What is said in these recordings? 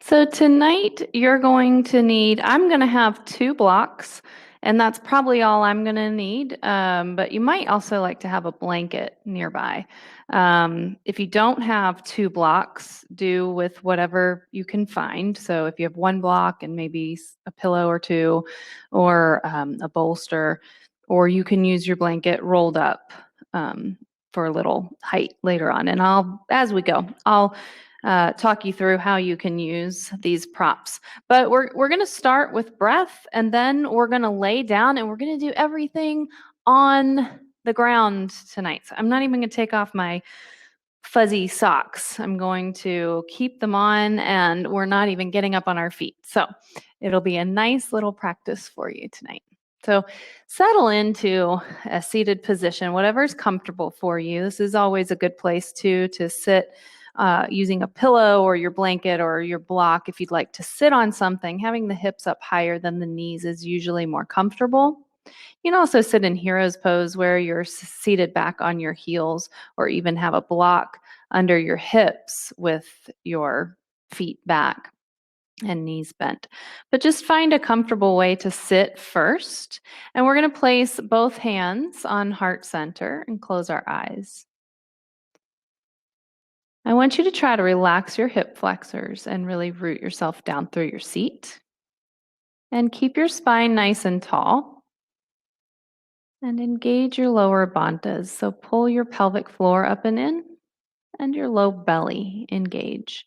So tonight you're going to need, I'm going to have 2 blocks, and that's probably all I'm going to need. But you might also like to have a blanket nearby. If you don't have 2 blocks, do with whatever you can find. So if you have 1 block and maybe a pillow or two, or a bolster, or you can use your blanket rolled up um, for a little height later on. And as we go, I'll talk you through how you can use these props. But we're going to start with breath, and then we're going to lay down, and we're going to do everything on the ground tonight. So I'm not even going to take off my fuzzy socks. I'm going to keep them on, and we're not even getting up on our feet. So it'll be a nice little practice for you tonight. So settle into a seated position, whatever's comfortable for you. This is always a good place to sit using a pillow or your blanket or your block. If you'd like to sit on something, having the hips up higher than the knees is usually more comfortable. You can also sit in hero's pose where you're seated back on your heels, or even have a block under your hips with your feet back and knees bent. But just find a comfortable way to sit first. And we're going to place both hands on heart center and close our eyes. I want you to try to relax your hip flexors and really root yourself down through your seat. And keep your spine nice and tall. And engage your lower bandhas. So pull your pelvic floor up and in, and your low belly engage.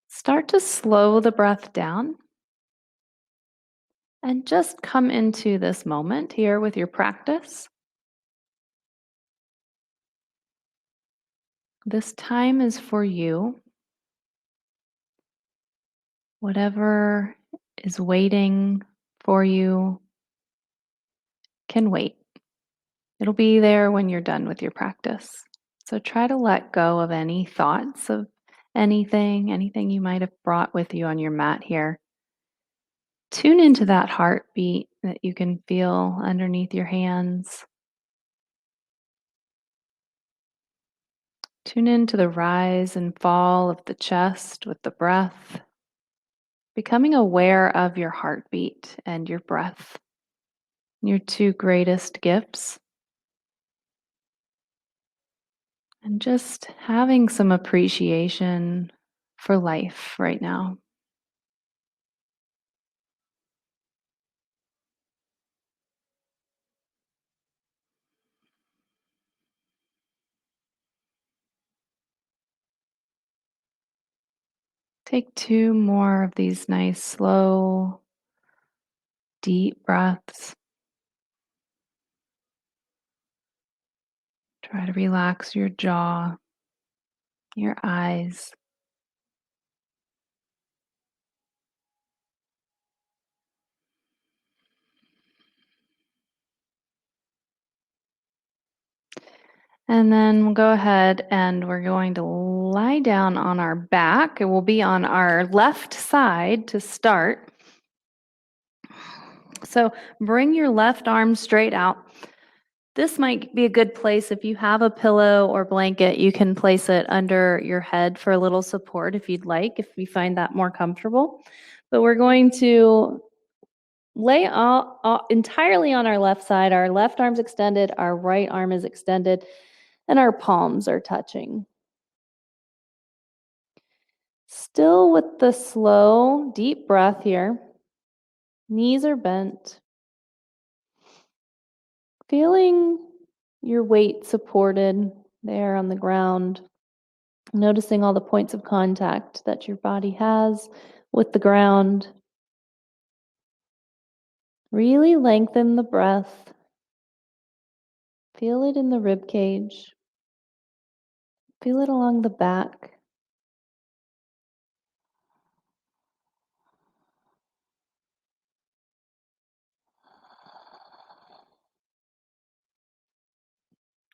Start to slow the breath down. And just come into this moment here with your practice. This time is for you. Whatever is waiting for you can wait. It'll be there when you're done with your practice. So try to let go of any thoughts of anything you might have brought with you on your mat here. Tune into that heartbeat that you can feel underneath your hands. Tune into the rise and fall of the chest with the breath, becoming aware of your heartbeat and your breath, your 2 greatest gifts. And just having some appreciation for life right now. Take 2 more of these nice, slow, deep breaths. Try to relax your jaw, your eyes. And then we'll go ahead and we're going to lie down on our back. It will be on our left side to start. So bring your left arm straight out. This might be a good place if you have a pillow or blanket, you can place it under your head for a little support if you'd like, if you find that more comfortable. But we're going to lay entirely on our left side. Our left arm's extended, our right arm is extended, and our palms are touching. Still with the slow, deep breath here. Knees are bent. Feeling your weight supported there on the ground. Noticing all the points of contact that your body has with the ground. Really lengthen the breath. Feel it in the rib cage. Feel it along the back.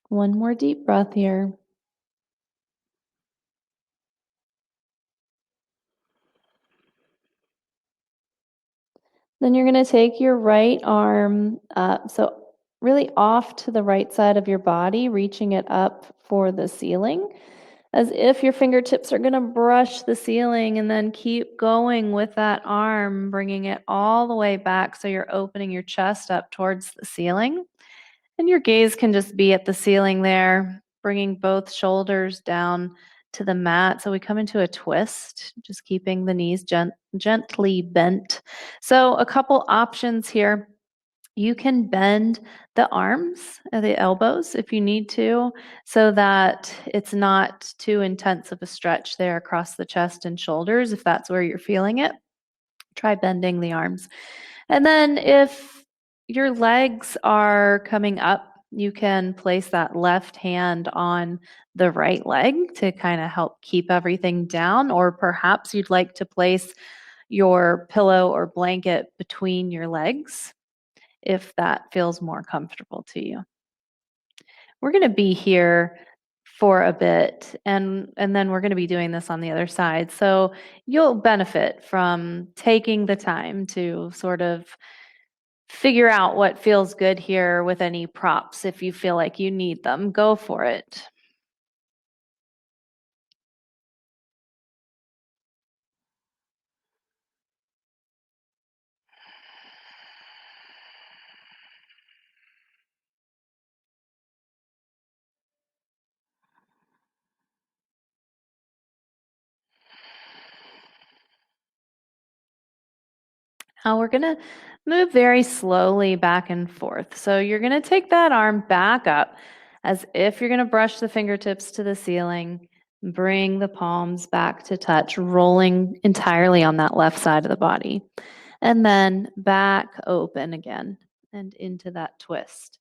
One more deep breath here. Then you're going to take your right arm up, so really off to the right side of your body, reaching it up for the ceiling. as if your fingertips are going to brush the ceiling, and then keep going with that arm, bringing it all the way back so you're opening your chest up towards the ceiling. And your gaze can just be at the ceiling there, bringing both shoulders down to the mat. So we come into a twist, just keeping the knees gently bent. So, a couple options here. You can bend the arms, the elbows, if you need to, so that it's not too intense of a stretch there across the chest and shoulders, if that's where you're feeling it. Try bending the arms. And then if your legs are coming up, you can place that left hand on the right leg to kind of help keep everything down, or perhaps you'd like to place your pillow or blanket between your legs if that feels more comfortable to you. We're going to be here for a bit, and then we're going to be doing this on the other side. So you'll benefit from taking the time to sort of figure out what feels good here with any props. If you feel like you need them, go for it. Now we're going to move very slowly back and forth. So you're going to take that arm back up as if you're going to brush the fingertips to the ceiling. Bring the palms back to touch, rolling entirely on that left side of the body. And then back open again and into that twist.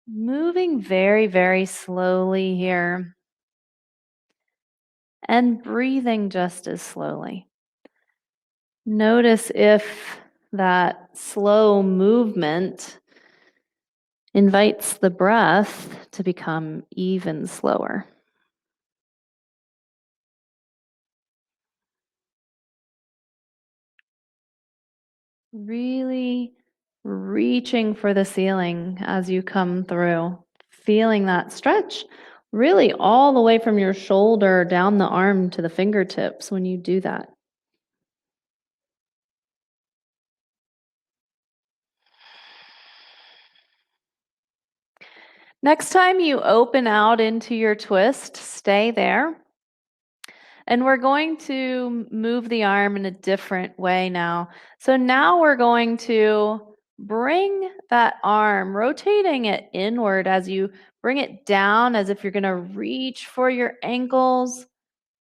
Moving very, very slowly here and breathing just as slowly. Notice if that slow movement invites the breath to become even slower. Really reaching for the ceiling as you come through, feeling that stretch really all the way from your shoulder down the arm to the fingertips when you do that. Next time you open out into your twist, stay there. And we're going to move the arm in a different way now. So now we're going to bring that arm, rotating it inward as you bring it down as if you're going to reach for your ankles.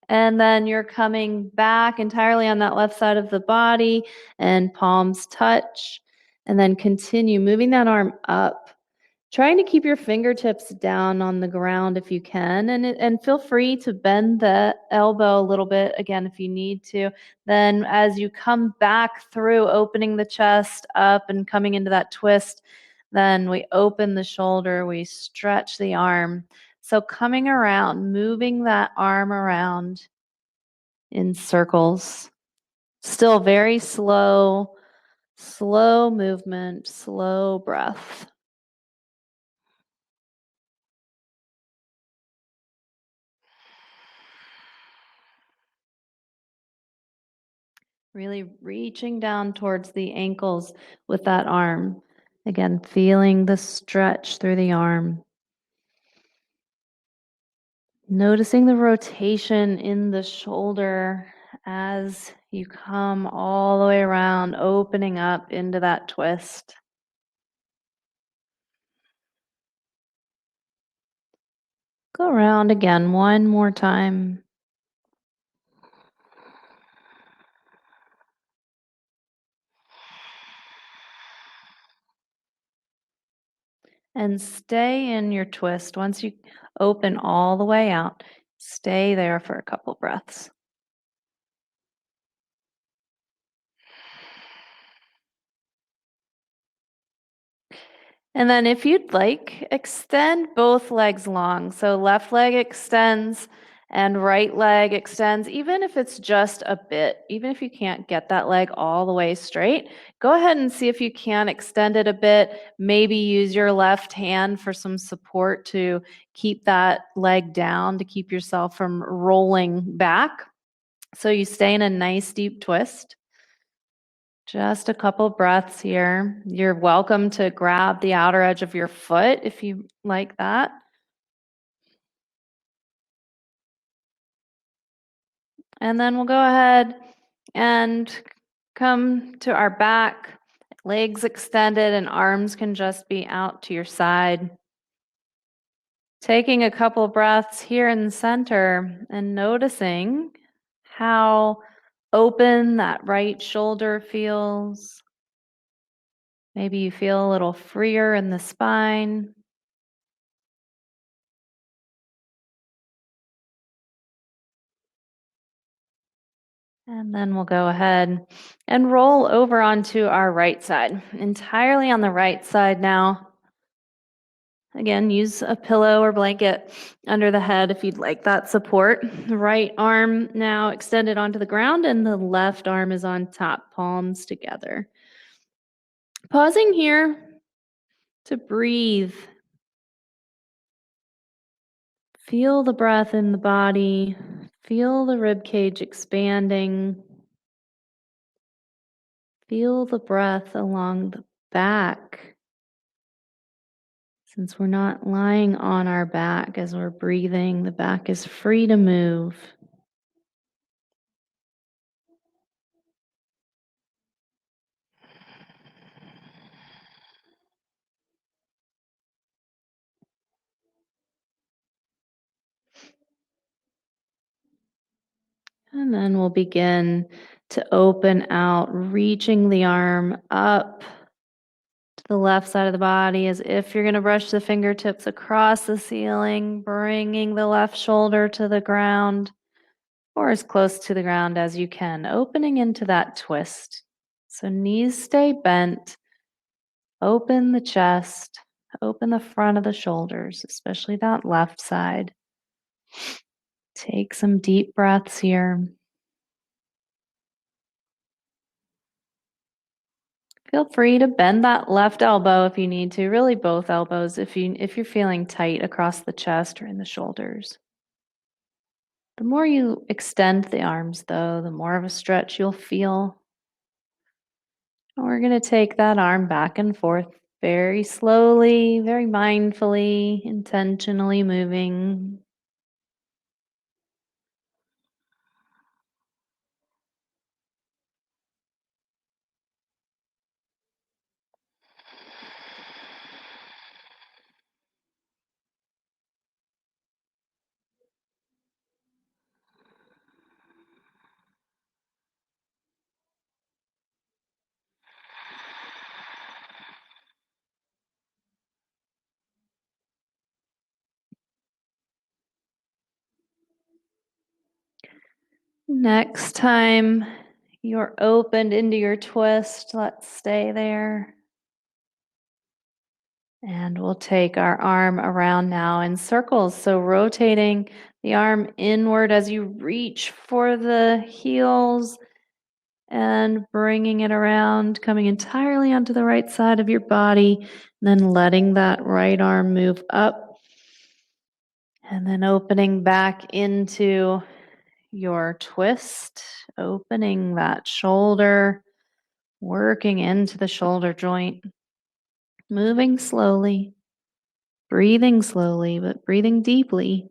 And then you're coming back entirely on that left side of the body, and palms touch. And then continue moving that arm up, trying to keep your fingertips down on the ground if you can, and feel free to bend the elbow a little bit again if you need to. Then as you come back through, opening the chest up and coming into that twist, then we open the shoulder, we stretch the arm. So coming around, moving that arm around in circles. Still very slow, slow movement, slow breath. Really reaching down towards the ankles with that arm. Again, feeling the stretch through the arm. Noticing the rotation in the shoulder as you come all the way around, opening up into that twist. Go around again one more time. And stay in your twist. Once you open all the way out, stay there for a couple breaths. And then, if you'd like, extend both legs long. So, left leg extends And right leg extends, even if it's just a bit, even if you can't get that leg all the way straight, go ahead and see if you can extend it a bit. Maybe use your left hand for some support to keep that leg down, to keep yourself from rolling back. So you stay in a nice deep twist. Just a couple breaths here. You're welcome to grab the outer edge of your foot if you like that. And then we'll go ahead and come to our back, legs extended, and arms can just be out to your side. Taking a couple breaths here in the center and noticing how open that right shoulder feels. Maybe you feel a little freer in the spine. And then we'll go ahead and roll over onto our right side, entirely on the right side now. Again, use a pillow or blanket under the head if you'd like that support. The right arm now extended onto the ground, and the left arm is on top, palms together. Pausing here to breathe. Feel the breath in the body. Feel the rib cage expanding. Feel the breath along the back. Since we're not lying on our back as we're breathing, the back is free to move. And then we'll begin to open out, reaching the arm up to the left side of the body as if you're going to brush the fingertips across the ceiling, bringing the left shoulder to the ground or as close to the ground as you can, opening into that twist. So knees stay bent, open the chest, open the front of the shoulders, especially that left side. Take some deep breaths here. Feel free to bend that left elbow if you need to, really both elbows if you're feeling tight across the chest or in the shoulders. The more you extend the arms though, the more of a stretch you'll feel. And we're going to take that arm back and forth very slowly, very mindfully, intentionally moving. Next time you're opened into your twist, let's stay there. And we'll take our arm around now in circles. So rotating the arm inward as you reach for the heels and bringing it around, coming entirely onto the right side of your body, and then letting that right arm move up. And then opening back into your twist, opening that shoulder, working into the shoulder joint, moving slowly. Breathing slowly, but breathing deeply.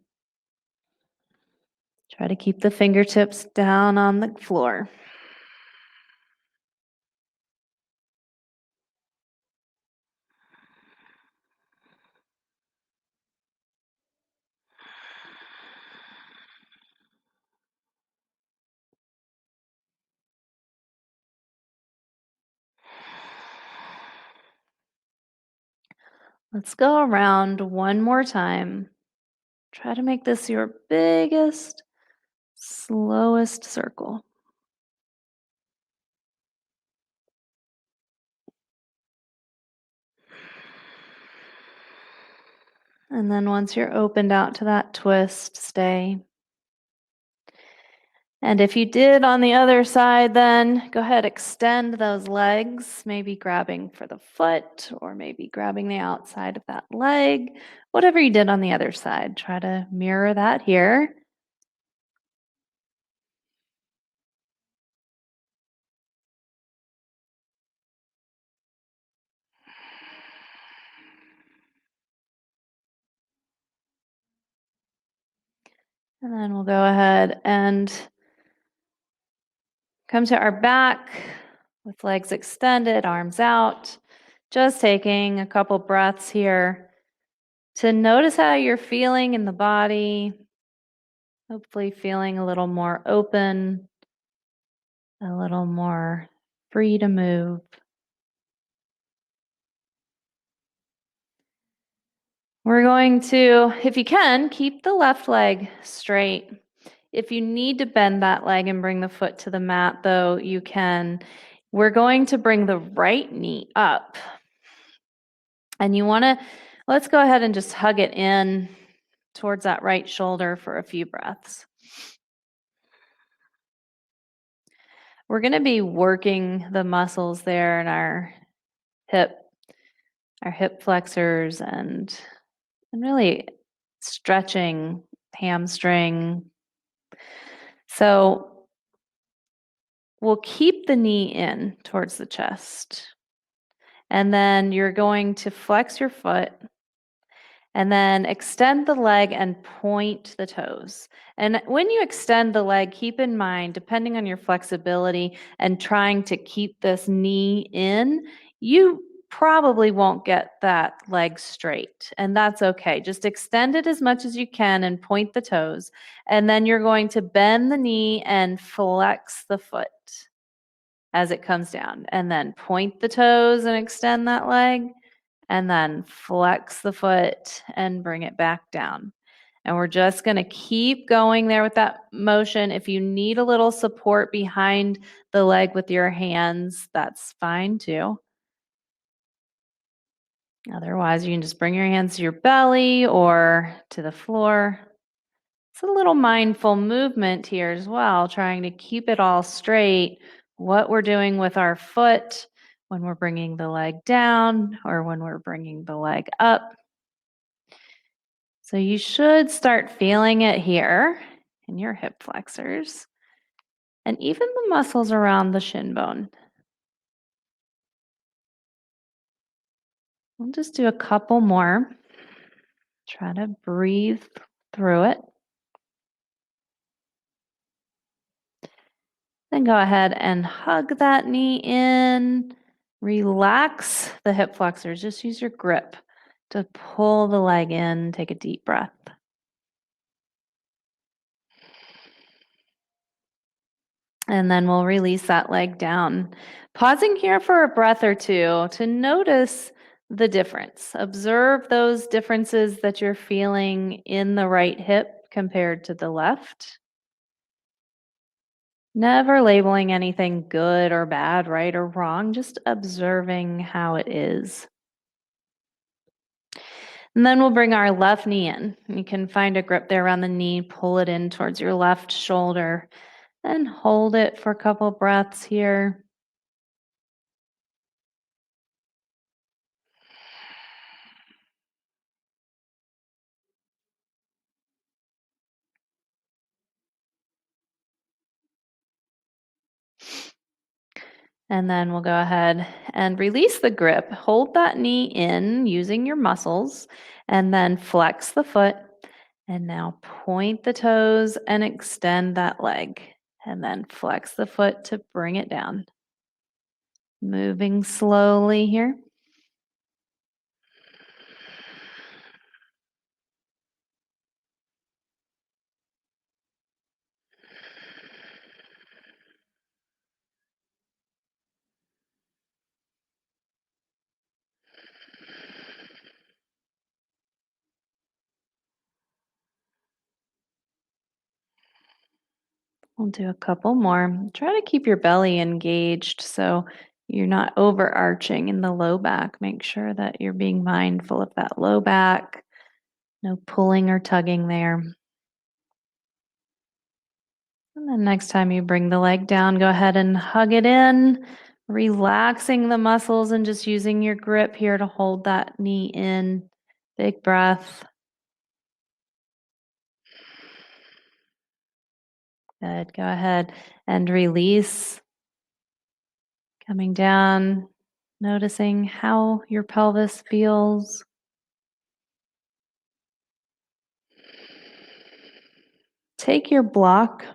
Try to keep the fingertips down on the floor. Let's go around one more time. Try to make this your biggest, slowest circle. And then once you're opened out to that twist, stay. And if you did on the other side, then go ahead, extend those legs, maybe grabbing for the foot or maybe grabbing the outside of that leg. Whatever you did on the other side, try to mirror that here. And then we'll go ahead and come to our back with legs extended, arms out. Just taking a couple breaths here to notice how you're feeling in the body. Hopefully, feeling a little more open, a little more free to move. We're going to, if you can, keep the left leg straight. If you need to bend that leg and bring the foot to the mat, though, you can. We're going to bring the right knee up. And you want to, let's go ahead and just hug it in towards that right shoulder for a few breaths. We're going to be working the muscles there in our hip flexors and really stretching hamstring. So we'll keep the knee in towards the chest. And then you're going to flex your foot and then extend the leg and point the toes. And when you extend the leg, keep in mind, depending on your flexibility and trying to keep this knee in, you probably won't get that leg straight. And that's okay. Just extend it as much as you can and point the toes. And then you're going to bend the knee and flex the foot as it comes down. And then point the toes and extend that leg. And then flex the foot and bring it back down. And we're just going to keep going there with that motion. If you need a little support behind the leg with your hands, that's fine too. Otherwise, you can just bring your hands to your belly or to the floor. It's a little mindful movement here as well, trying to keep it all straight. What we're doing with our foot when we're bringing the leg down or when we're bringing the leg up. So you should start feeling it here in your hip flexors and even the muscles around the shin bone. We'll just do a couple more. Try to breathe through it. Then go ahead and hug that knee in. Relax the hip flexors. Just use your grip to pull the leg in. Take a deep breath. And then we'll release that leg down. Pausing here for a breath or two to notice the difference. Observe those differences that you're feeling in the right hip compared to the left. Never labeling anything good or bad, right or wrong, just observing how it is. And then we'll bring our left knee in. You can find a grip there around the knee, pull it in towards your left shoulder, and hold it for a couple breaths here. And then we'll go ahead and release the grip. Hold that knee in using your muscles and then flex the foot. And now point the toes and extend that leg. And then flex the foot to bring it down. Moving slowly here. We'll do a couple more. Try to keep your belly engaged so you're not overarching in the low back. Make sure that you're being mindful of that low back. No pulling or tugging there. And then next time you bring the leg down, go ahead and hug it in, relaxing the muscles and just using your grip here to hold that knee in. Big breath. Good. Go ahead and release. Coming down, noticing how your pelvis feels. Take your block,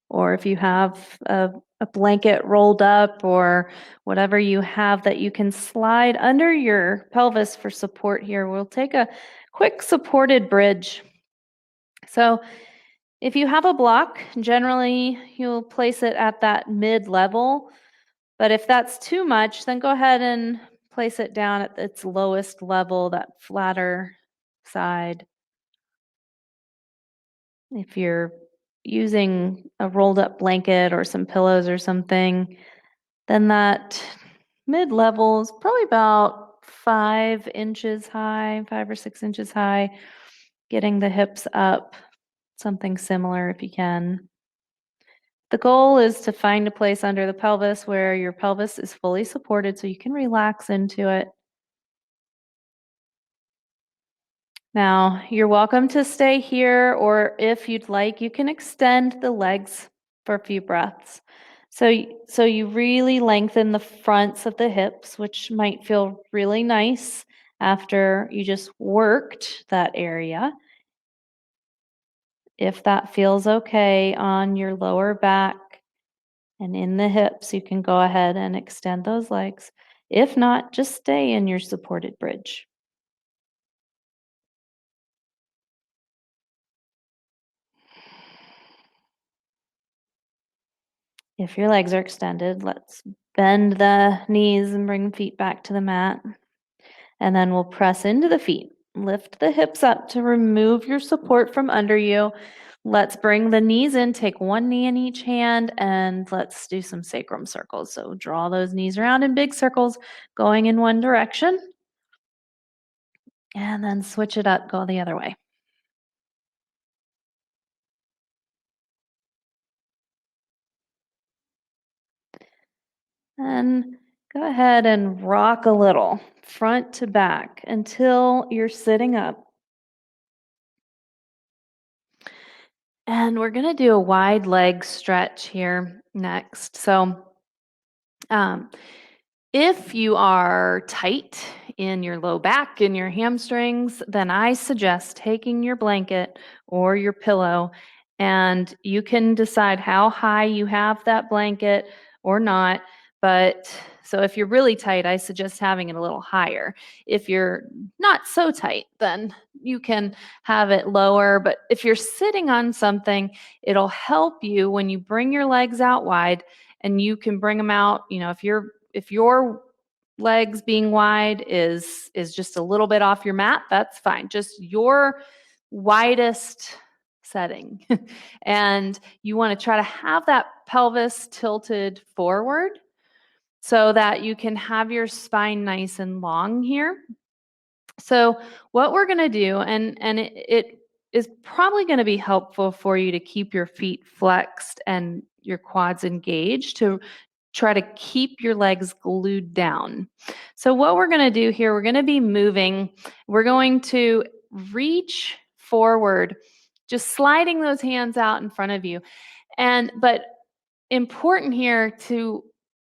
or if you have a blanket rolled up or whatever you have that you can slide under your pelvis for support here, we'll take a quick supported bridge. So if you have a block, generally you'll place it at that mid level. But if that's too much, then go ahead and place it down at its lowest level, that flatter side. If you're using a rolled up blanket or some pillows or something, then that mid level is probably about 5 inches high, 5 or 6 inches high, getting the hips up, something similar if you can. The goal is to find a place under the pelvis where your pelvis is fully supported so you can relax into it. Now, you're welcome to stay here, or if you'd like, you can extend the legs for a few breaths. So you really lengthen the fronts of the hips, which might feel really nice after you just worked that area. If that feels okay on your lower back and in the hips, you can go ahead and extend those legs. If not, just stay in your supported bridge. If your legs are extended, let's bend the knees and bring the feet back to the mat. And then we'll press into the feet. Lift the hips up to remove your support from under you. Let's bring the knees in, take one knee in each hand, and let's do some sacrum circles. So draw those knees around in big circles, going in one direction. And then switch it up, go the other way. And go ahead and rock a little, front to back, until you're sitting up. And we're going to do a wide leg stretch here next. So, um, if you are tight in your low back, in your hamstrings, then I suggest taking your blanket or your pillow, and you can decide how high you have that blanket or not. But so if you're really tight, I suggest having it a little higher. If you're not so tight, then you can have it lower. But if you're sitting on something, it'll help you when you bring your legs out wide, and you can bring them out, if your legs being wide is just a little bit off your mat, that's fine. Just your widest setting. And you want to try to have that pelvis tilted forward so that you can have your spine nice and long here. So what we're going to do, and it is probably going to be helpful for you to keep your feet flexed and your quads engaged, to try to keep your legs glued down. So what we're going to do here, we're going to be moving. We're going to reach forward, just sliding those hands out in front of you. But important here to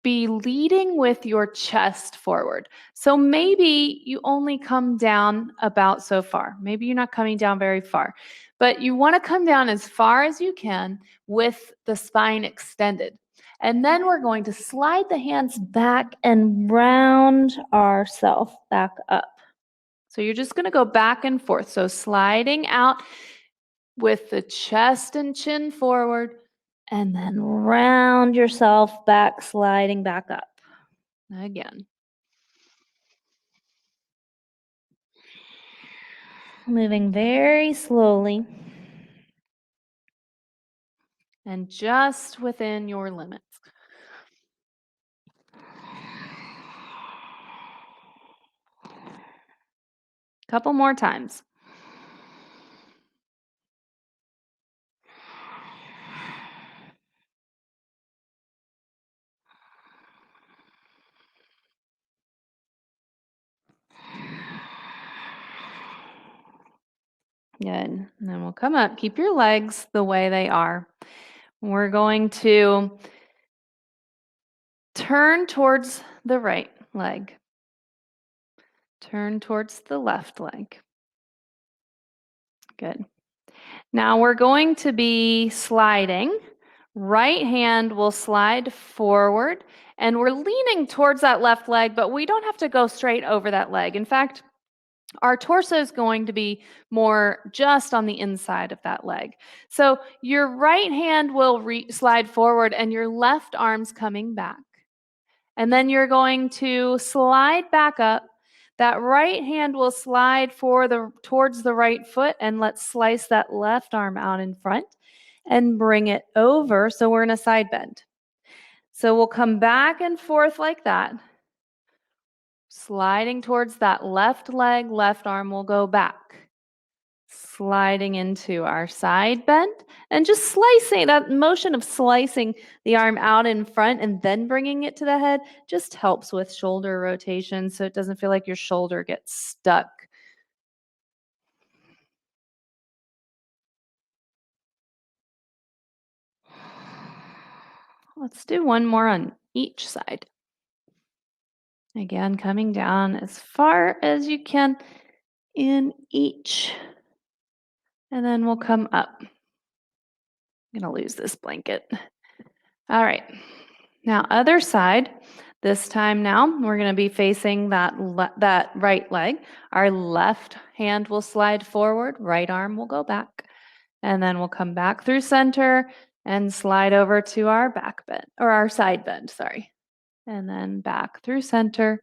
be leading with your chest forward. So maybe you only come down about so far. Maybe you're not coming down very far, but you want to come down as far as you can with the spine extended. And then we're going to slide the hands back and round ourselves back up. So you're just going to go back and forth. So sliding out with the chest and chin forward, and then round yourself back, sliding back up. Again. Moving very slowly and just within your limits. Couple more times. Good. And then we'll come up. Keep your legs the way they are. We're going to turn towards the right leg. Turn towards the left leg. Good. Now we're going to be sliding. Right hand will slide forward, and we're leaning towards that left leg, but we don't have to go straight over that leg. In fact, our torso is going to be more just on the inside of that leg. So your right hand will slide forward, and your left arm's coming back. And then you're going to slide back up. That right hand will slide towards the right foot, and let's slice that left arm out in front and bring it over so we're in a side bend. So we'll come back and forth like that. Sliding towards that left leg, left arm will go back. Sliding into our side bend and just slicing, that motion of slicing the arm out in front and then bringing it to the head just helps with shoulder rotation so it doesn't feel like your shoulder gets stuck. Let's do one more on each side. Again, coming down as far as you can in each. And then we'll come up. I'm going to lose this blanket. All right. Now, other side. This time now, we're going to be facing that right leg. Our left hand will slide forward, right arm will go back. And then we'll come back through center and slide over to our back bend, or our side bend, sorry. And then back through center.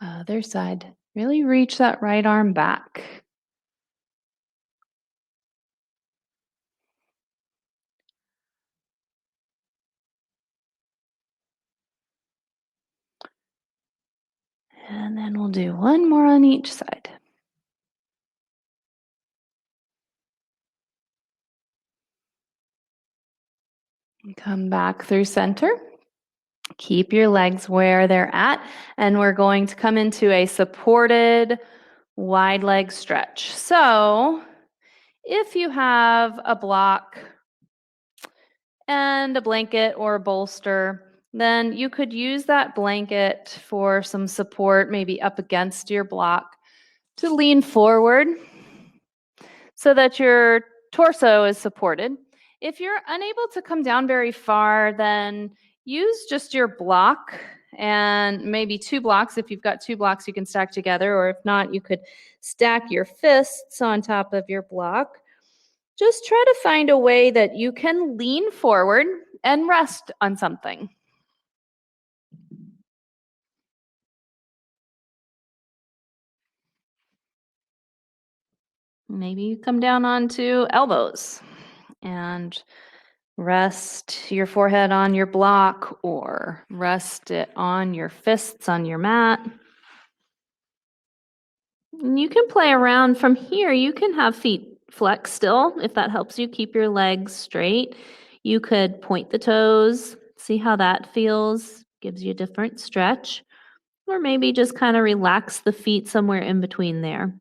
Other side. Really reach that right arm back. And then we'll do one more on each side. Come back through center. Keep your legs where they're at, and we're going to come into a supported wide leg stretch. So if you have a block and a blanket or a bolster, then you could use that blanket for some support, maybe up against your block, to lean forward so that your torso is supported. If you're unable to come down very far, then use just your block and maybe two blocks. If you've got two blocks you can stack together, or if not, you could stack your fists on top of your block. Just try to find a way that you can lean forward and rest on something. Maybe you come down onto elbows and rest your forehead on your block, or rest it on your fists on your mat. And you can play around from here. You can have feet flex still if that helps you keep your legs straight. You could point the toes, see how that feels, gives you a different stretch. Or maybe just kind of relax the feet somewhere in between there.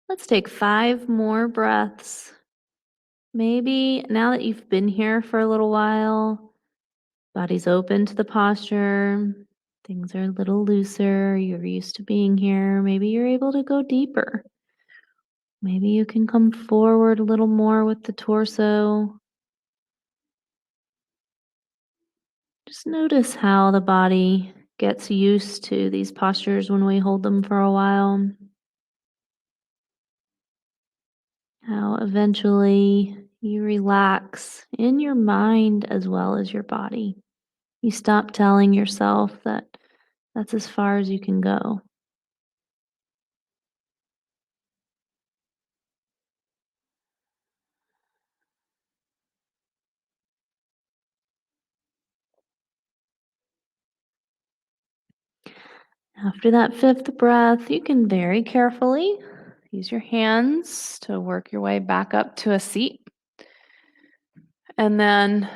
Let's take 5 more breaths. Maybe now that you've been here for a little while, body's open to the posture, things are a little looser, you're used to being here, maybe you're able to go deeper. Maybe you can come forward a little more with the torso. Just notice how the body gets used to these postures when we hold them for a while. How eventually you relax in your mind as well as your body. You stop telling yourself that that's as far as you can go. After that fifth breath, you can very carefully use your hands to work your way back up to a seat. And then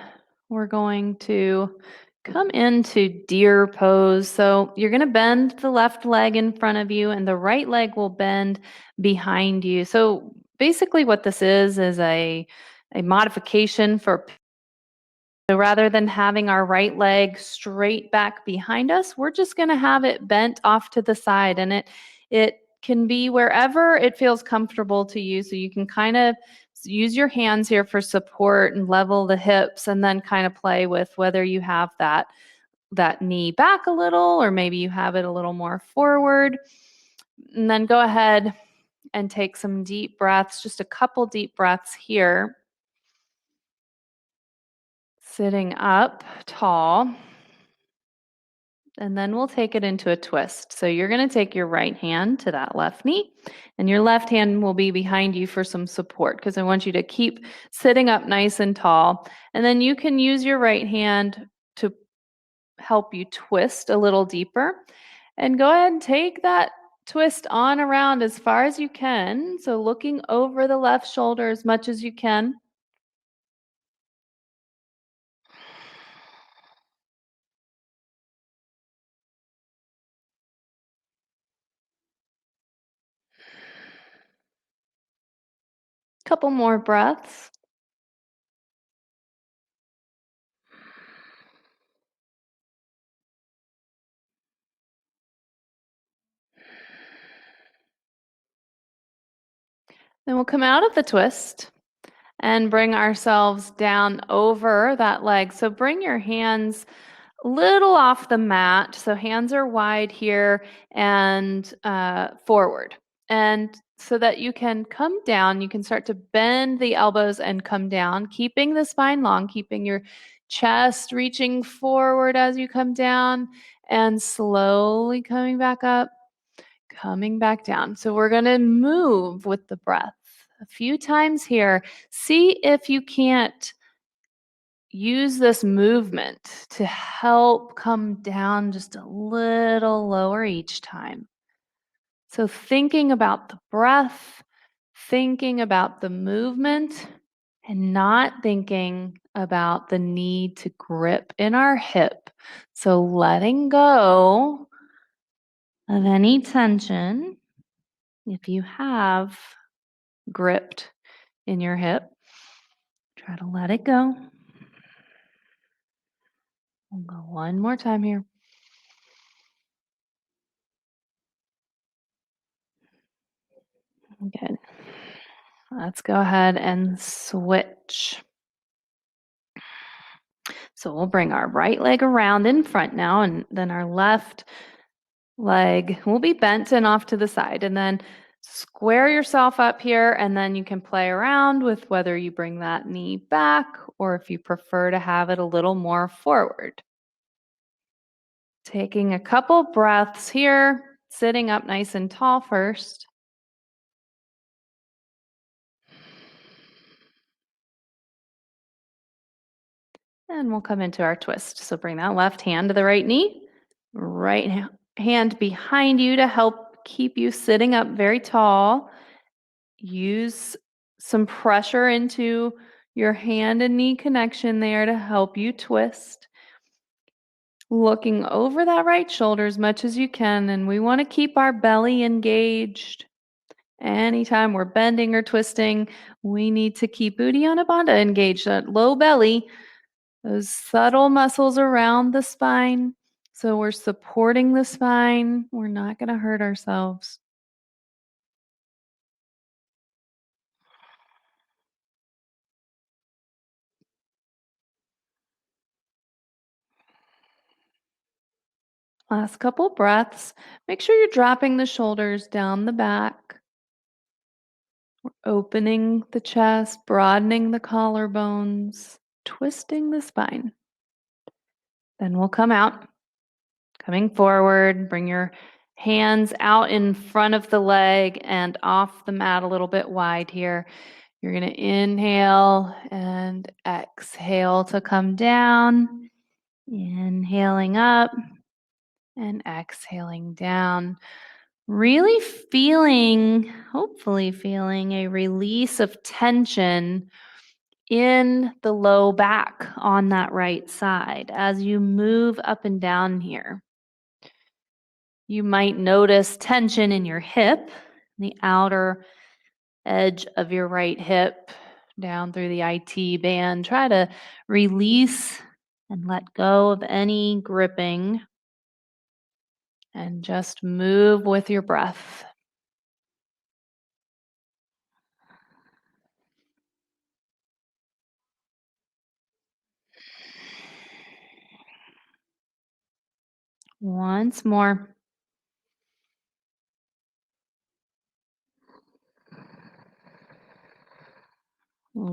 we're going to come into deer pose. So you're going to bend the left leg in front of you, and the right leg will bend behind you. So basically, what this is a modification for. So rather than having our right leg straight back behind us, we're just going to have it bent off to the side, and it can be wherever it feels comfortable to you. So you can kind of use your hands here for support and level the hips, and then kind of play with whether you have that knee back a little, or maybe you have it a little more forward. And then go ahead and take some deep breaths, just a couple deep breaths here. Sitting up tall. And then we'll take it into a twist. So you're going to take your right hand to that left knee, and your left hand will be behind you for some support because I want you to keep sitting up nice and tall. And then you can use your right hand to help you twist a little deeper. And go ahead and take that twist on around as far as you can. So looking over the left shoulder as much as you can. Couple more breaths. Then we'll come out of the twist and bring ourselves down over that leg. So bring your hands a little off the mat. So hands are wide here and forward. And so that you can come down, you can start to bend the elbows and come down, keeping the spine long, keeping your chest reaching forward as you come down, and slowly coming back up, coming back down. So we're going to move with the breath a few times here. See if you can't use this movement to help come down just a little lower each time. So thinking about the breath, thinking about the movement, and not thinking about the need to grip in our hip. So letting go of any tension if you have gripped in your hip. Try to let it go. We'll go one more time here. Good. Let's go ahead and switch. So we'll bring our right leg around in front now, and then our left leg will be bent and off to the side. And then square yourself up here, and then you can play around with whether you bring that knee back or if you prefer to have it a little more forward. Taking a couple breaths here, sitting up nice and tall first. And we'll come into our twist. So bring that left hand to the right knee, hand behind you to help keep you sitting up very tall. Use some pressure into your hand and knee connection there to help you twist. Looking over that right shoulder as much as you can, and we want to keep our belly engaged. Anytime we're bending or twisting, we need to keep Uddiyana Bandha engaged, that low belly, those subtle muscles around the spine. So we're supporting the spine. We're not going to hurt ourselves. Last couple breaths. Make sure you're dropping the shoulders down the back. Opening the chest, broadening the collarbones, twisting the spine. Then we'll come out, coming forward. Bring your hands out in front of the leg and off the mat a little bit wide here. You're going to inhale and exhale to come down. Inhaling up and exhaling down. Really feeling, hopefully feeling a release of tension in the low back on that right side as you move up and down here. You might notice tension in your hip, the outer edge of your right hip, down through the IT band. Try to release and let go of any gripping and just move with your breath. Once more.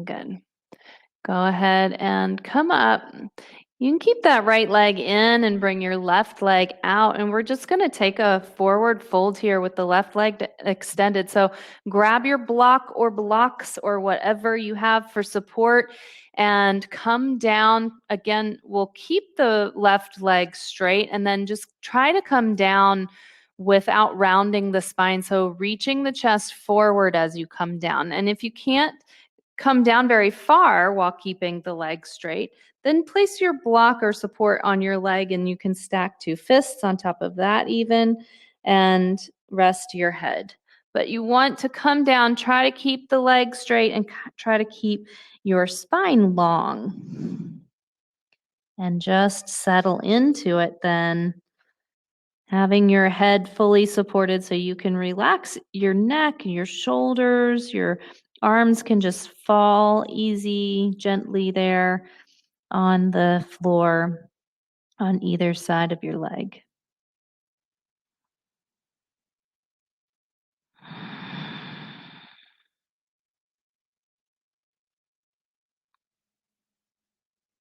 Good. Go ahead and come up. You can keep that right leg in and bring your left leg out. And we're just going to take a forward fold here with the left leg extended. So grab your block or blocks or whatever you have for support and come down. Again, we'll keep the left leg straight and then just try to come down without rounding the spine. So reaching the chest forward as you come down. And if you can't come down very far while keeping the leg straight, then place your block or support on your leg and you can stack two fists on top of that even and rest your head. But you want to come down, try to keep the leg straight and try to keep your spine long. And just settle into it then. Having your head fully supported so you can relax your neck, your shoulders, your arms can just fall easy, gently there on the floor on either side of your leg.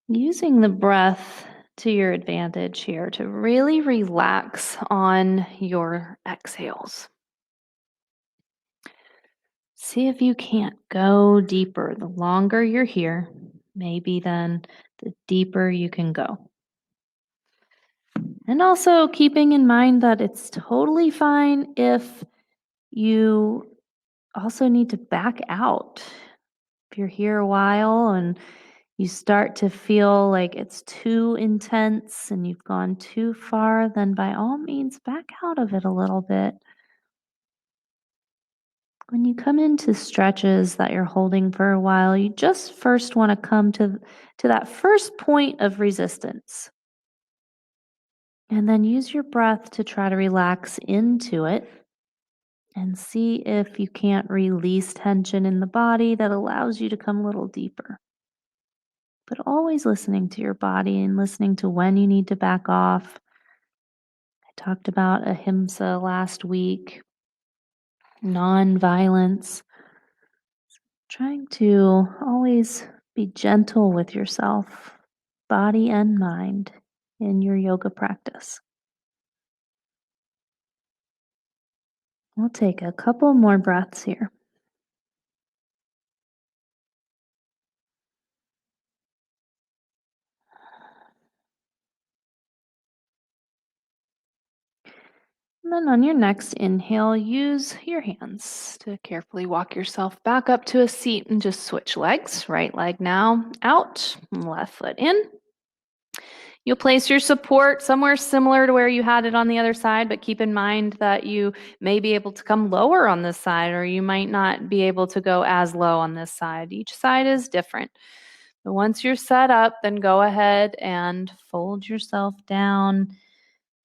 Using the breath to your advantage here to really relax on your exhales. See if you can't go deeper. The longer you're here, maybe then the deeper you can go. And also keeping in mind that it's totally fine if you also need to back out. If you're here a while and you start to feel like it's too intense and you've gone too far, then by all means back out of it a little bit. When you come into stretches that you're holding for a while, you just first want to come to that first point of resistance. And then use your breath to try to relax into it and see if you can't release tension in the body that allows you to come a little deeper. But always listening to your body and listening to when you need to back off. I talked about ahimsa last week, non-violence, trying to always be gentle with yourself, body and mind, in your yoga practice. We'll take a couple more breaths here. And then on your next inhale, use your hands to carefully walk yourself back up to a seat and just switch legs. Right leg now out, left foot in. You'll place your support somewhere similar to where you had it on the other side, but keep in mind that you may be able to come lower on this side, or you might not be able to go as low on this side. Each side is different. But once you're set up, then go ahead and fold yourself down,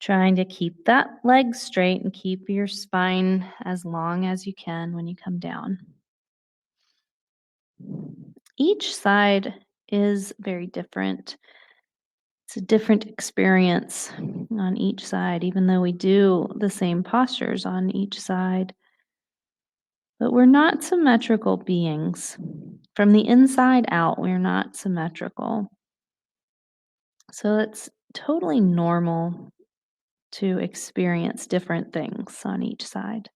trying to keep that leg straight and keep your spine as long as you can when you come down. Each side is very different. It's a different experience on each side, even though we do the same postures on each side. But we're not symmetrical beings. From the inside out, we're not symmetrical. So it's totally normal to experience different things on each side.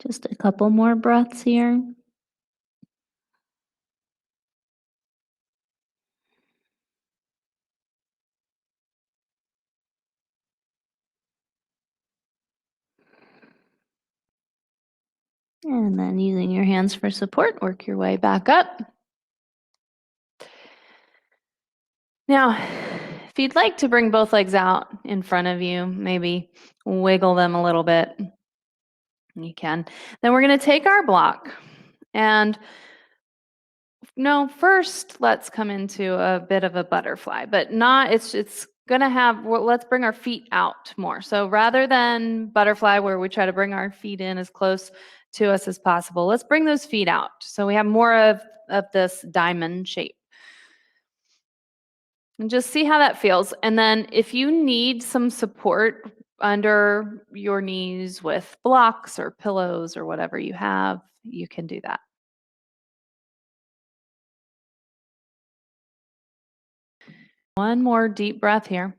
Just a couple more breaths here. And then using your hands for support, work your way back up. Now, if you'd like to bring both legs out in front of you, maybe wiggle them a little bit, you can. Then we're going to take our block and no, first let's come into a bit of a butterfly, but not, it's going to have, well, let's bring our feet out more. So rather than butterfly where we try to bring our feet in as close to us as possible, let's bring those feet out. So we have more of this diamond shape. And just see how that feels. And then if you need some support under your knees with blocks or pillows or whatever you have, you can do that. One more deep breath here.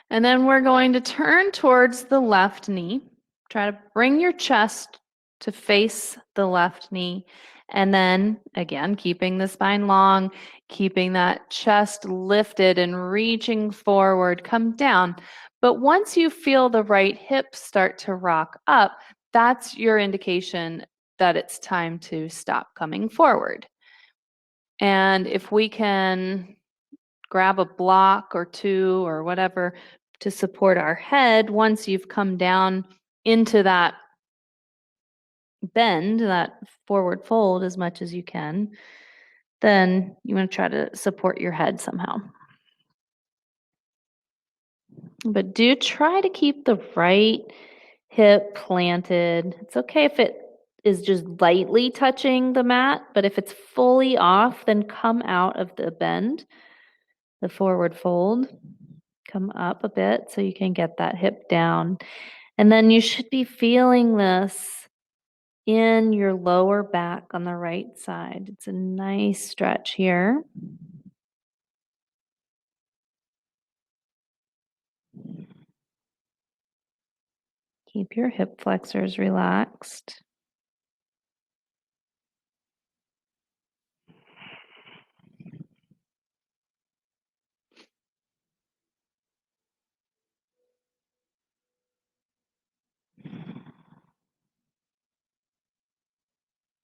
And then we're going to turn towards the left knee. Try to bring your chest to face the left knee. And then again, keeping the spine long, keeping that chest lifted and reaching forward, come down. But once you feel the right hip start to rock up, that's your indication that it's time to stop coming forward. And if we can grab a block or two or whatever to support our head, once you've come down into that bend, that forward fold as much as you can, then you want to try to support your head somehow. But do try to keep the right hip planted. It's okay if it is just lightly touching the mat, but if it's fully off, then come out of the bend, the forward fold. Come up a bit so you can get that hip down. And then you should be feeling this in your lower back on the right side. It's a nice stretch here. Keep your hip flexors relaxed.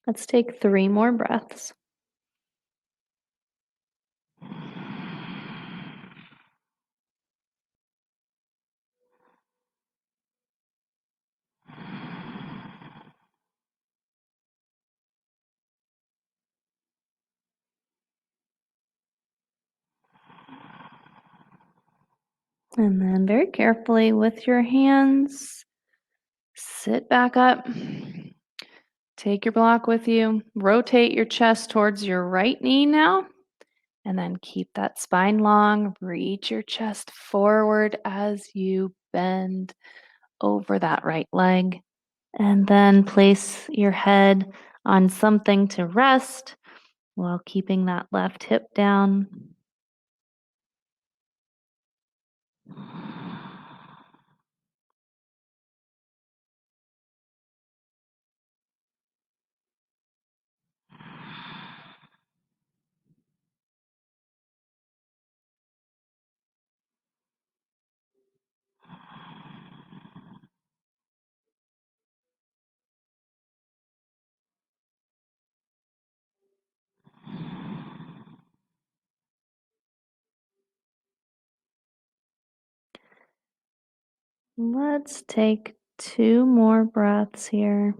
Let's take 3 more breaths. And then very carefully with your hands, sit back up. Take your block with you. Rotate your chest towards your right knee now. And then keep that spine long. Reach your chest forward as you bend over that right leg. And then place your head on something to rest while keeping that left hip down. Let's take 2 more breaths here.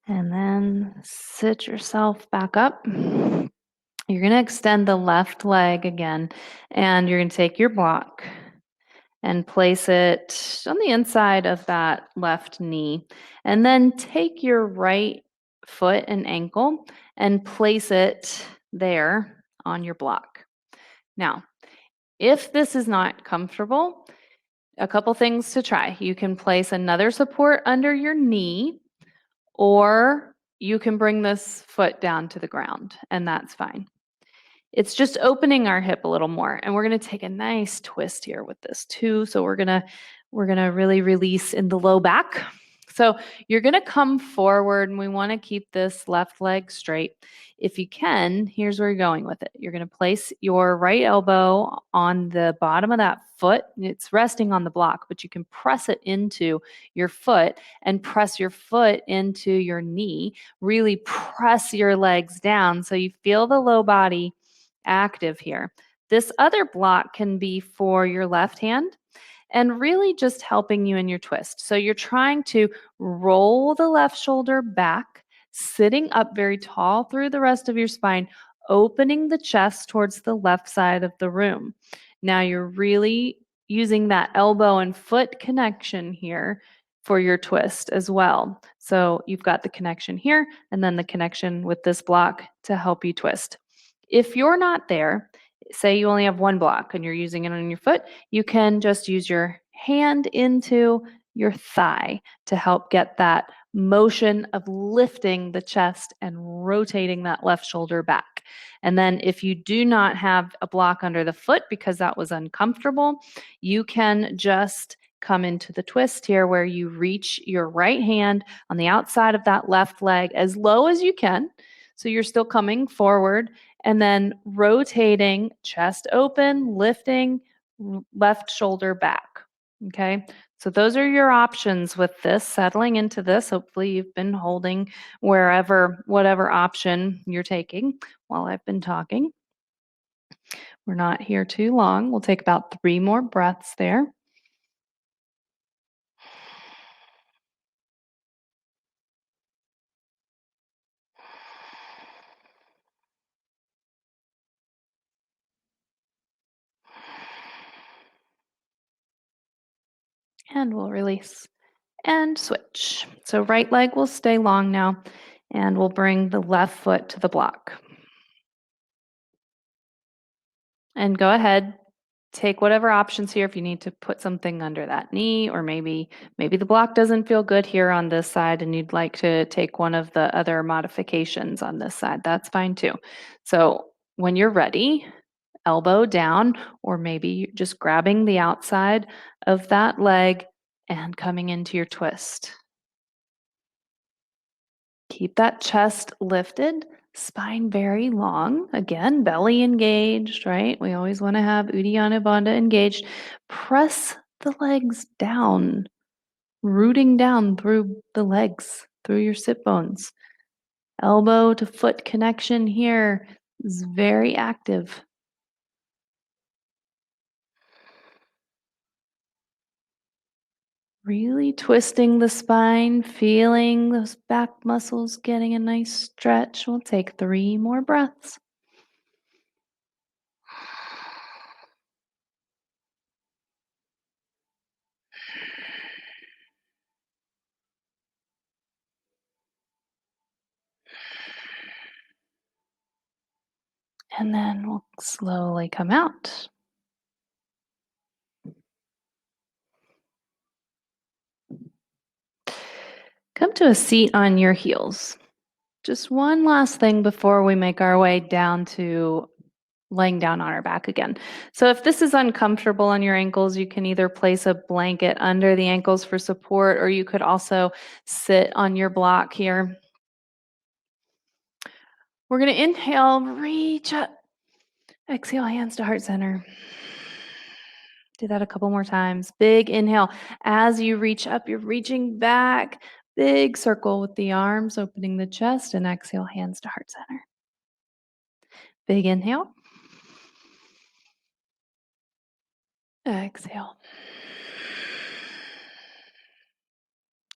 And then sit yourself back up. You're going to extend the left leg again, and you're going to take your block and place it on the inside of that left knee. And then take your right foot and ankle and place it there on your block. Now, if this is not comfortable, a couple things to try. You can place another support under your knee, or you can bring this foot down to the ground, and that's fine. It's just opening our hip a little more, and we're gonna take a nice twist here with this too. So we're gonna really release in the low back. So you're gonna come forward, and we wanna keep this left leg straight. If you can, here's where you're going with it. You're gonna place your right elbow on the bottom of that foot. It's resting on the block, but you can press it into your foot and press your foot into your knee. Really press your legs down so you feel the low body active here. This other block can be for your left hand and really just helping you in your twist. So you're trying to roll the left shoulder back, sitting up very tall through the rest of your spine, opening the chest towards the left side of the room. Now you're really using that elbow and foot connection here for your twist as well. So you've got the connection here and then the connection with this block to help you twist. If you're not there, say you only have one block and you're using it on your foot, you can just use your hand into your thigh to help get that motion of lifting the chest and rotating that left shoulder back. And then if you do not have a block under the foot because that was uncomfortable, you can just come into the twist here where you reach your right hand on the outside of that left leg as low as you can. So you're still coming forward and then rotating chest open, lifting left shoulder back. Okay. So those are your options with this, settling into this. Hopefully you've been holding whatever option you're taking while I've been talking. We're not here too long. We'll take about 3 more breaths there. And we'll release and switch. So right leg will stay long now, and we'll bring the left foot to the block. And go ahead, take whatever options here if you need to put something under that knee, or maybe the block doesn't feel good here on this side and you'd like to take one of the other modifications on this side. That's fine too. So when you're ready, elbow down, or maybe just grabbing the outside of that leg and coming into your twist. Keep that chest lifted, spine very long. Again, belly engaged, right? We always want to have Uddiyana Bandha engaged. Press the legs down, rooting down through the legs, through your sit bones. Elbow to foot connection here is very active. Really twisting the spine, feeling those back muscles getting a nice stretch. We'll take 3 more breaths. And then we'll slowly come out. Come to a seat on your heels. Just one last thing before we make our way down to laying down on our back again. So if this is uncomfortable on your ankles, you can either place a blanket under the ankles for support, or you could also sit on your block here. We're going to inhale, reach up. Exhale, hands to heart center. Do that a couple more times. Big inhale. As you reach up, you're reaching back. Big circle with the arms, opening the chest, and exhale, hands to heart center. Big inhale. Exhale.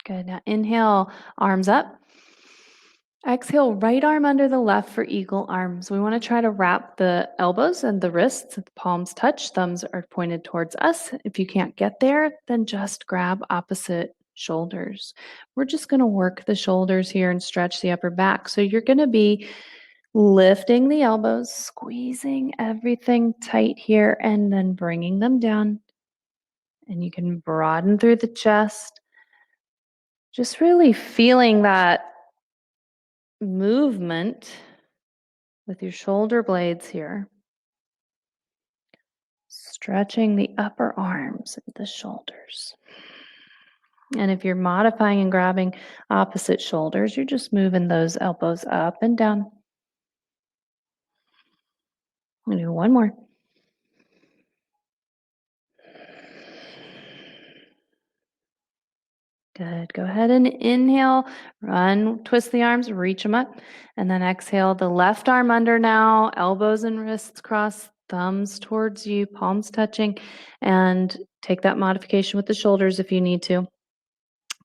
Good. Now inhale, arms up. Exhale, right arm under the left for eagle arms. We want to try to wrap the elbows and the wrists, the palms touch, thumbs are pointed towards us. If you can't get there, then just grab opposite shoulders. We're just going to work the shoulders here and stretch the upper back. So you're going to be lifting the elbows, squeezing everything tight here, and then bringing them down. And you can broaden through the chest. Just really feeling that movement with your shoulder blades here. Stretching the upper arms and the shoulders. And if you're modifying and grabbing opposite shoulders, you're just moving those elbows up and down. I'm going to do one more. Good. Go ahead and inhale, twist the arms, reach them up, and then exhale the left arm under now, elbows and wrists crossed, thumbs towards you, palms touching, and take that modification with the shoulders if you need to.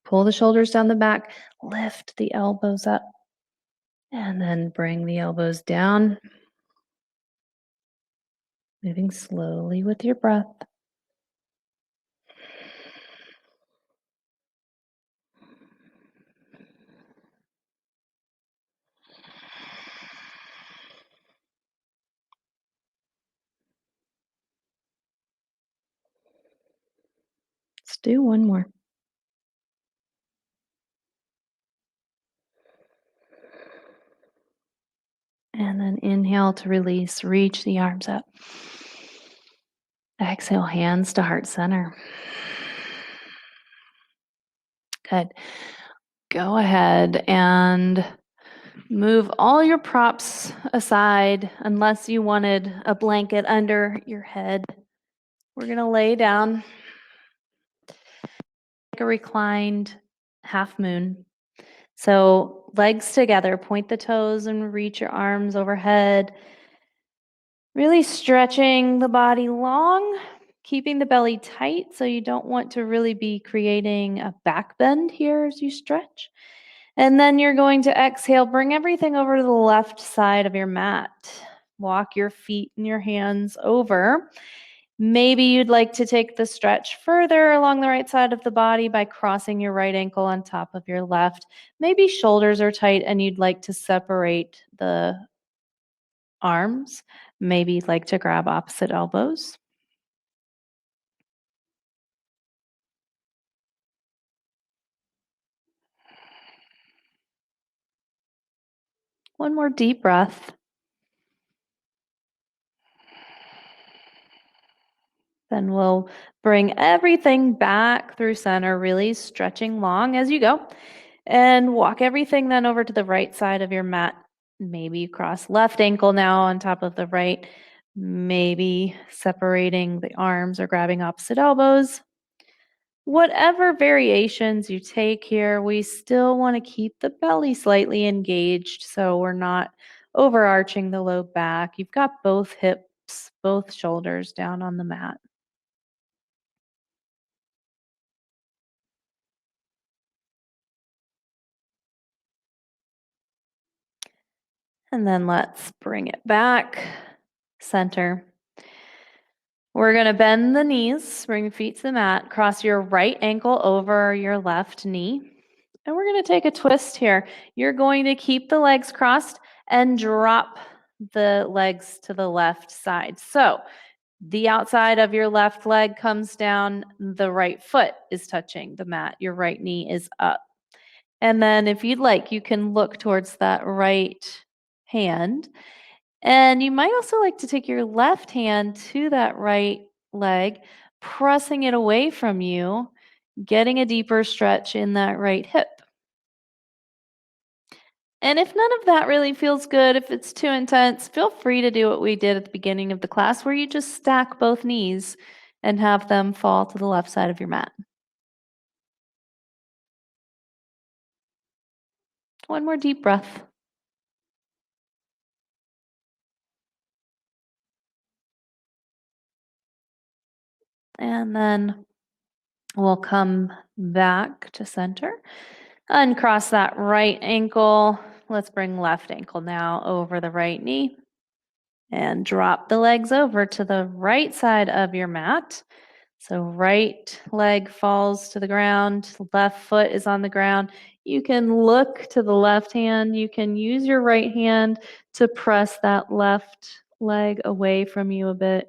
Pull the shoulders down the back, lift the elbows up, and then bring the elbows down, moving slowly with your breath. Let's do one more. And then inhale to release, reach the arms up. Exhale, hands to heart center. Good. Go ahead and move all your props aside unless you wanted a blanket under your head. We're going to lay down like a reclined half moon. So legs together, point the toes and reach your arms overhead. Really stretching the body long, keeping the belly tight so you don't want to really be creating a back bend here as you stretch. And then you're going to exhale, bring everything over to the left side of your mat. Walk your feet and your hands over. Maybe you'd like to take the stretch further along the right side of the body by crossing your right ankle on top of your left. Maybe shoulders are tight and you'd like to separate the arms. Maybe you'd like to grab opposite elbows. One more deep breath. Then we'll bring everything back through center, really stretching long as you go. And walk everything then over to the right side of your mat. Maybe you cross left ankle now on top of the right. Maybe separating the arms or grabbing opposite elbows. Whatever variations you take here, we still want to keep the belly slightly engaged so we're not overarching the low back. You've got both hips, both shoulders down on the mat. And then let's bring it back, center. We're going to bend the knees, bring your feet to the mat, cross your right ankle over your left knee. And we're going to take a twist here. You're going to keep the legs crossed and drop the legs to the left side. So the outside of your left leg comes down, the right foot is touching the mat, your right knee is up. And then if you'd like, you can look towards that right hand. And you might also like to take your left hand to that right leg, pressing it away from you, getting a deeper stretch in that right hip. And if none of that really feels good, if it's too intense, feel free to do what we did at the beginning of the class where you just stack both knees and have them fall to the left side of your mat. One more deep breath. And then we'll come back to center. Uncross that right ankle. Let's bring left ankle now over the right knee and drop the legs over to the right side of your mat. So right leg falls to the ground, left foot is on the ground. You can look to the left hand. You can use your right hand to press that left leg away from you a bit.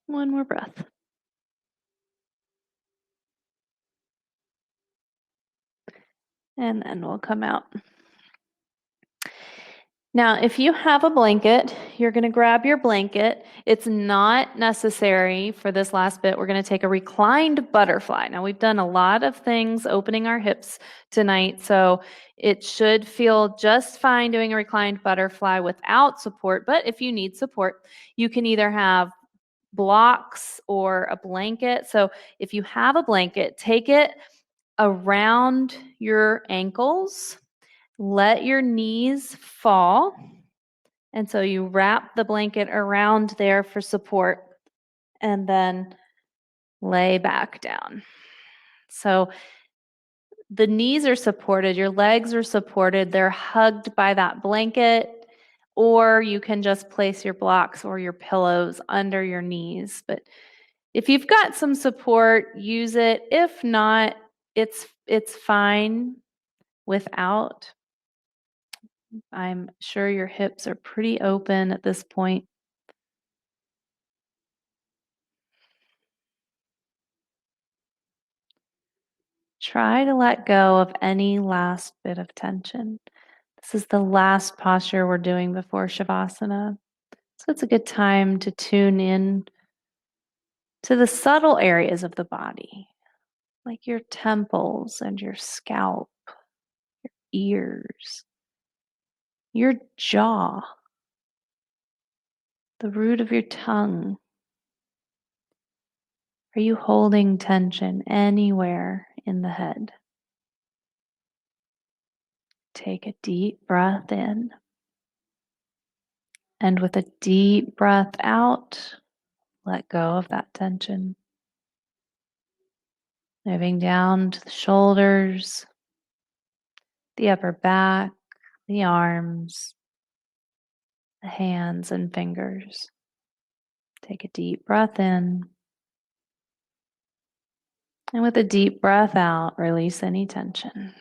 One more breath. And then we'll come out. Now, if you have a blanket, you're going to grab your blanket. It's not necessary for this last bit. We're going to take a reclined butterfly. Now, we've done a lot of things opening our hips tonight, so it should feel just fine doing a reclined butterfly without support. But if you need support, you can either have blocks or a blanket. So if you have a blanket, take it around your ankles. Let your knees fall. And so you wrap the blanket around there for support and then lay back down. So the knees are supported, your legs are supported, they're hugged by that blanket, or you can just place your blocks or your pillows under your knees. But if you've got some support, use it. If not, it's fine without. I'm sure your hips are pretty open at this point. Try to let go of any last bit of tension. This is the last posture we're doing before Shavasana. So it's a good time to tune in to the subtle areas of the body, like your temples and your scalp, ears, your jaw, the root of your tongue. Are you holding tension anywhere in the head? Take a deep breath in. And with a deep breath out, let go of that tension. Moving down to the shoulders, the upper back, the arms, the hands and fingers. Take a deep breath in. And with a deep breath out, release any tension.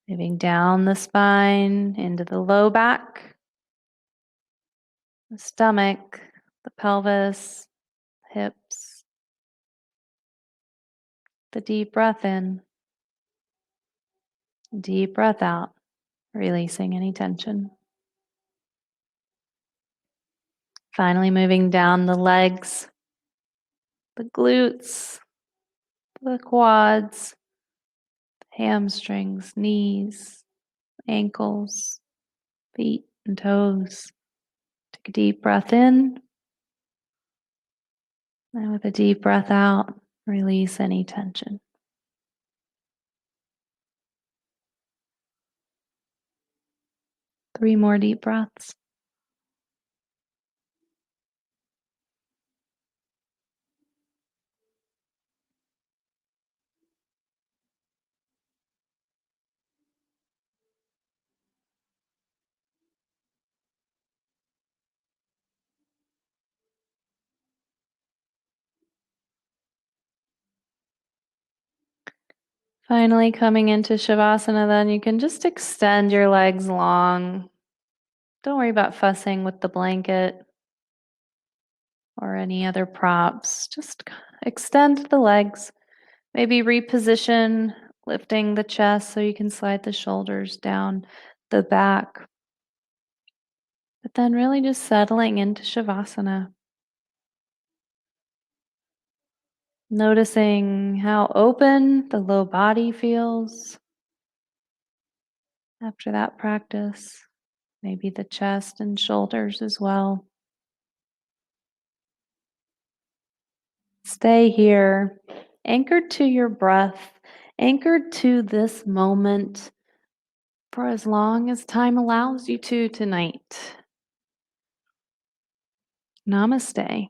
Moving down the spine into the low back, the stomach, the pelvis, hips. The deep breath in, deep breath out, releasing any tension. Finally, moving down the legs, the glutes, the quads, hamstrings, knees, ankles, feet, and toes. Take a deep breath in. And with a deep breath out, release any tension. Three more deep breaths. Finally, coming into Shavasana, then you can just extend your legs long. Don't worry about fussing with the blanket or any other props. Just extend the legs. Maybe reposition, lifting the chest so you can slide the shoulders down the back. But then really just settling into Shavasana. Noticing how open the low body feels after that practice, maybe the chest and shoulders as well. Stay here, anchored to your breath, anchored to this moment for as long as time allows you to tonight. Namaste.